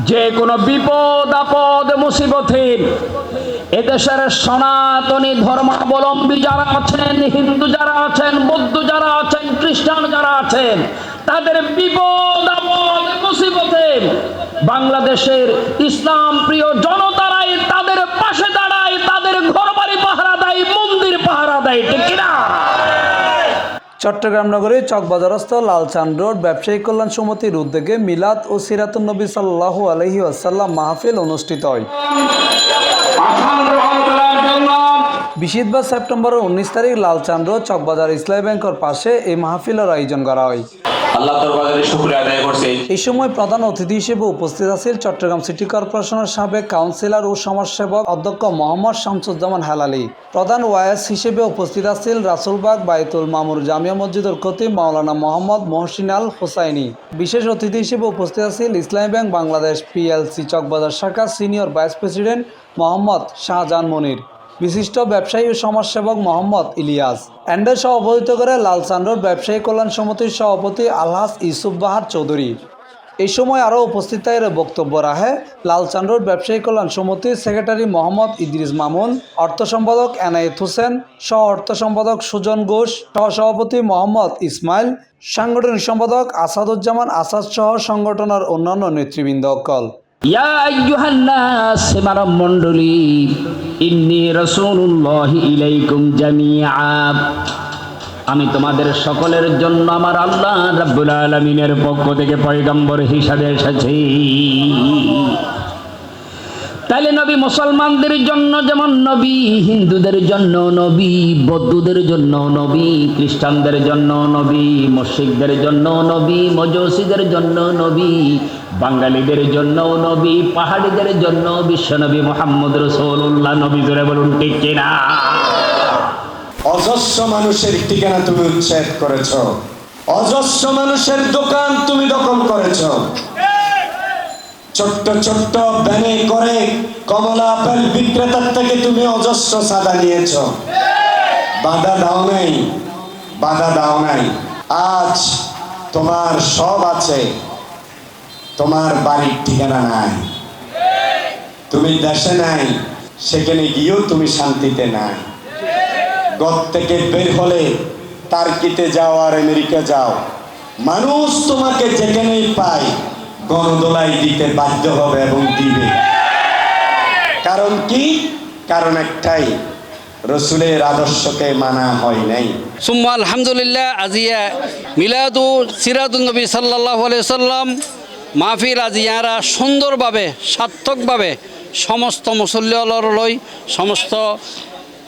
যে কোনো বিপদ আপদ মুসিবতে এদেশের সনাতনী ধর্মাবলম্বী যারা আছেন, হিন্দু যারা আছেন, বৌদ্ধ যারা আছেন, খ্রিস্টান যারা আছেন, তাদের বিপদ আপদ মুসিবতে বাংলাদেশের ইসলাম প্রিয় জনতারাই তাদের পাশে দাঁড়ায়, তাদের ঘরবাড়ি পাহারা দেয়, মন্দির পাহারা দেয়, ঠিক কিনা? চট্টগ্রাম নগরীর চকবাজারস্থ লালচান রোড ব্যবসায়ী কল্যাণ সমিতির উদ্যোগে মিলাদ ও সিরাতুন নবী সাল্লাল্লাহু আলাইহি ওয়াসাল্লাম মাহফিল অনুষ্ঠিত হয়। 20 সেপ্টেম্বরের 19 তারিখ লালচান রোড চকবাজার ইসলামী ব্যাংকের পাশে এই মাহফিলের আয়োজন করা হয়। আল্লাহ দরবারে শুকরিয়া আদায় করছি। এই সময় প্রধান অতিথি হিসেবে উপস্থিত আছেন চট্টগ্রাম সিটি কর্পোরেশনের সাবেক কাউন্সিলর ও সমাজসেবক অধ্যক্ষ মোহাম্মদ শামসুজ্জামান হেলালি। প্রধান ওয়াইস হিসেবে উপস্থিত আছেন রাসুলবাগ বায়তুল মামুর জামিয়া মসজিদের খতিব মাওলানা মোহাম্মদ মহসিন আল হোসাইনি। বিশেষ অতিথি হিসেবে উপস্থিত আছেন ইসলামী ব্যাংক বাংলাদেশ পিএলসি চকবাজার শাখা senior vice president Mohammad Shahjahan Monir, বিশিষ্ট ব্যবসায়ী ও সমাজসেবক মোহাম্মদ ইলিয়াস। এন্ডে সভাপতিত্ব করে লালচান রোড ব্যবসায়ী কল্যাণ সমিতির সভাপতি আলহাজ ইউসুফ বাহার চৌধুরী। এই সময় আরও উপস্থিত বক্তব্য রাখে লালচান রোড ব্যবসায়ী কল্যাণ সমিতির সেক্রেটারি মোহাম্মদ ইদ্রিস মামুন, অর্থ সম্পাদক এনায়েত হোসেন, সহ অর্থ সম্পাদক সুজন ঘোষ, সহসভাপতি মোহাম্মদ ইসমাইল, সাংগঠনিক সম্পাদক আসাদুজ্জামান আসাদ সহ সংগঠনের অন্যান্য নেতৃবৃন্দ অকল। ইয়া আইয়ুহান নাস, মানব মণ্ডলী, ইন্নী রাসূলুল্লাহি ইলাইকুম জামিআ, আমি তোমাদের সকলের জন্য আমার আল্লাহ রাব্বুল আলামিনের পক্ষ থেকে পয়গম্বর হিসাবে এসেছি। তাহলে নবী মুসলমানদের জন্য যেমন নবী, হিন্দুদের জন্য নবী, বৌদ্ধদের জন্য নবী, খ্রিস্টানদের জন্য নবী, মুশরিকদের জন্য নবী, মজুসীদের জন্য নবী, বাঙালিদের জন্য নবী, পাহাড়িদের জন্য বিশ্বনবী মুহাম্মদ রাসূলুল্লাহ নবী। জোরে বলুন ঠিক কিনা? অজস্র মানুষের ঠিকানা তুমি উচ্ছেদ করেছ, অজস্র মানুষের দোকান তুমি দখল করেছ, ছোট্ট ছোট্ট ব্যানে করে কমলা আপেল বিক্রেতার থেকে তুমি অজস্র চাঁদা নিয়েছ। বাধা দাও নাই, বাধা দাও নাই। আজ তোমার সব আছে, তোমার বাড়ির ঠিকানা নাই, তুমি দেশে নাই, সেখানে গিয়েও তুমি শান্তিতে নাই। ঘর থেকে বের হলে টার্কিতে যাও আর আমেরিকা যাও, মানুষ তোমাকে যেখানেই পায় গণদোলাই দিতে বাধ্য হবে এবং দিবে। কারণ কি? কারণ একটাই, রসুলের আদর্শকে মানা হয় নাই। সুম্মা আলহামদুলিল্লাহ, আজিয়া মিলাদু সিরাতুন নবী সাল্লাল্লাহু আলাইহি সাল্লাম মাহফিল আজিয়ারা সুন্দরভাবে সার্থকভাবে সমস্ত মুসল্লিওয়ালার লই, সমস্ত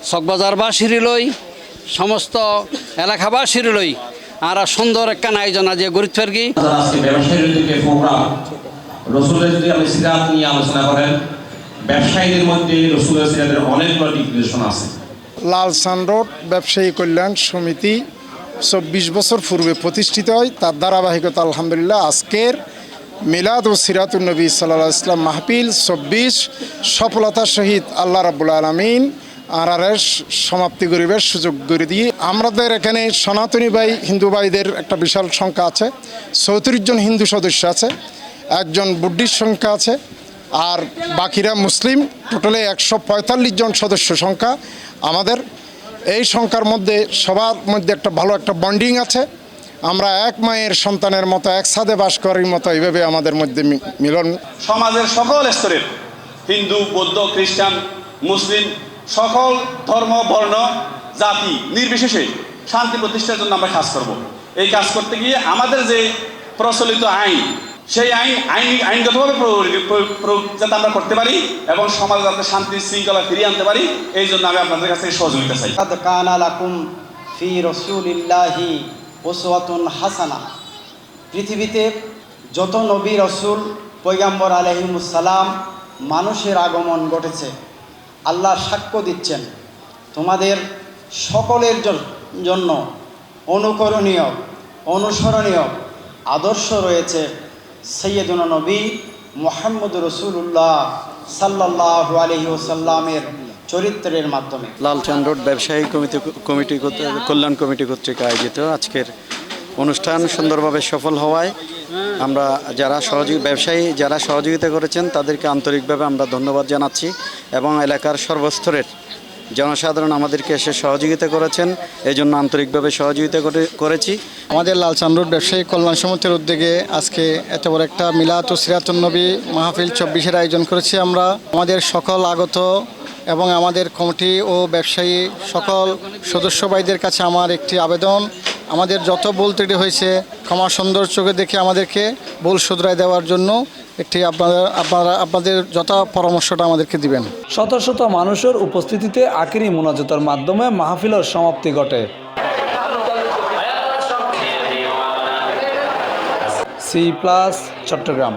চকবাজারবাসীর লই, সমস্ত এলাকাবাসীর লই আর সুন্দর একটা আয়োজন আজ গুরুত্বের কি আজকে ব্যবসায়ীর দিকে প্রোগ্রাম, রসুলের যদি আপনি সিরাত নিয়ে আলোচনা করেন, ব্যবসায়ীদের মধ্যে রসুলের সিরাতের অনেকগুলো ডিক্লারেশন আছে। লালচান রোড ব্যবসায়ী কল্যাণ সমিতি 24 বছর পূর্বে প্রতিষ্ঠিত হয়। তার ধারাবাহিকতা আলহামদুলিল্লাহ আজকের মিলাদ ও সিরাতুন নবী সাল্লাল্লাহু আলাইহি ওয়াসাল্লাম মাহফিল 24 সফলতার সহিত আল্লাহ রাব্বুল আলামিন আরারের সমাপ্তি গরিবের সুযোগ করে দিয়ে আমাদের এখানে সনাতনী ভাই হিন্দু ভাইদের একটা বিশাল সংখ্যা আছে, 34 জন হিন্দু সদস্য আছে, একজন বুদ্ধিস্ট সংখ্যা আছে, আর বাকিরা মুসলিম। টোটালে 145 জন সদস্য সংখ্যা আমাদের। এই সংখ্যার মধ্যে সবার মধ্যে একটা ভালো একটা বন্ডিং আছে। আমরা এক মায়ের সন্তানের মতো, এক ছাদে বাস করার মতো এইভাবে আমাদের মধ্যে মিলন। সমাজের সকল স্তরের হিন্দু, বৌদ্ধ, খ্রিস্টান, মুসলিম, সকল ধর্ম, বর্ণ, জাতি নির্বিশেষে শান্তি প্রতিষ্ঠার জন্য আমরা কাজ করব। এই কাজ করতে গিয়ে আমাদের যে প্রচলিত আইন, সেই আইনগতভাবে প্রয়োগ যাতে আমরা করতে পারি এবং সমাজে যাতে শান্তি শৃঙ্খলা ফিরিয়ে আনতে পারি, এই জন্য আমি আপনাদের কাছে সহযোগিতা চাই। কাদ কানা লাকুম ফি রাসূলিল্লাহি উসওয়াতুন হাসানা। পৃথিবীতে যত নবী, রসুল, পয়গম্বর আলাইহিমুস সালাম মানুষের আগমন ঘটেছে, আল্লাহ সাক্ষ্য দিচ্ছেন তোমাদের সকলের জন্য অনুকরণীয়, অনুসরণীয় আদর্শ রয়েছে সৈয়দুনা নবী মুহাম্মদ রাসূলুল্লাহ সাল্লাল্লাহু আলাইহি ওয়াসাল্লামের চরিত্রের মাধ্যমে। লালচান রোড ব্যবসায়ী কমিটি কল্যাণ কমিটি কর্তৃক আয়োজিত আজকের অনুষ্ঠান সুন্দরভাবে সফল হওয়ায় আমরা যারা ব্যবসায়ী যারা সহযোগিতা করেছেন তাদেরকে আন্তরিকভাবে আমরা ধন্যবাদ জানাচ্ছি এবং এলাকার সর্বস্তরের জনসাধারণ আমাদেরকে এসে সহযোগিতা করেছেন, এই জন্য আন্তরিকভাবে সহযোগিতা করেছি। আমাদের লালচান রোড ব্যবসায়ী কল্যাণ সমিতির উদ্যোগে আজকে এত বড় একটা মিলাদ ও সিরাতুন নবী মাহফিল 24-এর আয়োজন করেছি আমরা। আমাদের সকল আগত এবং আমাদের কমিটি ও ব্যবসায়ী সকল সদস্য ভাইদের কাছে আমার একটি আবেদন, আমাদের যত ভুল ত্রুটি হয়েছে ক্ষমা সুন্দর চোখে দেখে আমাদেরকে ভুল শুধরায় দেওয়ার জন্য একটি আপনাদের যথা পরামর্শটা আমাদেরকে দিবেন। শত শত মানুষের উপস্থিতিতে আখিরি মোনাজাতের মাধ্যমে মাহফিলের সমাপ্তি ঘটে। C+ চট্টগ্রাম।